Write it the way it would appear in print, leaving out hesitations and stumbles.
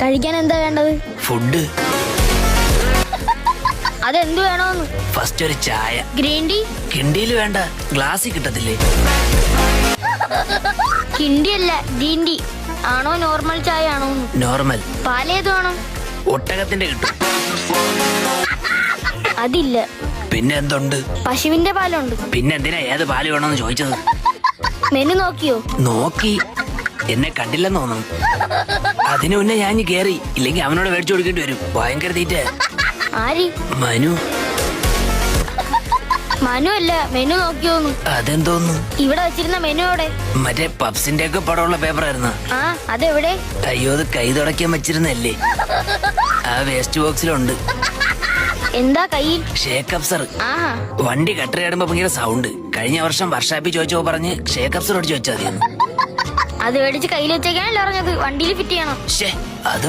കഴിക്കാൻ എന്താ വേണ്ടത്? ഫുഡ്. അതെന്ത് വേണോന്ന്? ഫസ്റ്റ് ഒരു ചായ. Green tea? കിണ്ടിയിൽ വേണ്ട, ഗ്ലാസ്സിൽ കിട്ടത്തില്ലേ? കിണ്ടി അല്ല, ഗ്രീൻ ടീ ആണോ നോർമൽ ചായ ആണോ? നോർമൽ. പാലേത് വേണം? ഒട്ടകത്തിന്റെ കിട്ടും. അതില്ല. പിന്നെ എന്തുണ്ട്? പശുവിന്റെ പാലുണ്ട്. പിന്നെ എന്തിനാ ഏത് പാല് വേണമെന്ന് ചോദിച്ചത്? മെനു നോക്കിയോ? നോക്കി. എന്നെ കണ്ടില്ലെന്ന് തോന്നുന്നു. അതിനു മുന്നേ ഞാൻ കേറി, ഇല്ലെങ്കിൽ അവനോട് മേടിച്ചു കൊടുക്കേണ്ടി വരും. ഭയങ്കര തീറ്റ. ആര്? മനു. മനു അല്ല, മെനു നോക്കിയോന്ന്. അതെന്തോന്നു? ഇവിടെ വെച്ചിരുന്ന മെനു എവിടെ? മറ്റേ പപ്സിന്റെ ഒക്കെ പടമുള്ള പേപ്പറായിരുന്നു. ആ, അതെവിടെ? അയ്യോ, അത് കൈ തുടയ്ക്കാൻ വെച്ചിരുന്നല്ലേ? ആ വേസ്റ്റ് ബോക്സിലുണ്ട്. എന്താ കയ്യിൽ? ഷേക്ക് അപ്സർ. ആഹാ. വണ്ടി കട്ടറിയാടുമ്പോ ഭയങ്കര സൗണ്ട്. കഴിഞ്ഞ വർഷം വർഷാപ്പിൽ ചോദിച്ചപ്പോ പറഞ്ഞ് ഷേക്ക് അപ്സർ അടിച്ചു വെച്ചാൽ മതിയെന്ന്. അത് മേടിച്ച് കയ്യിൽ വെച്ചേക്കാനല്ലേ പറഞ്ഞത്? വണ്ടിയിൽ ഫിറ്റ് ചെയ്യണം. അത്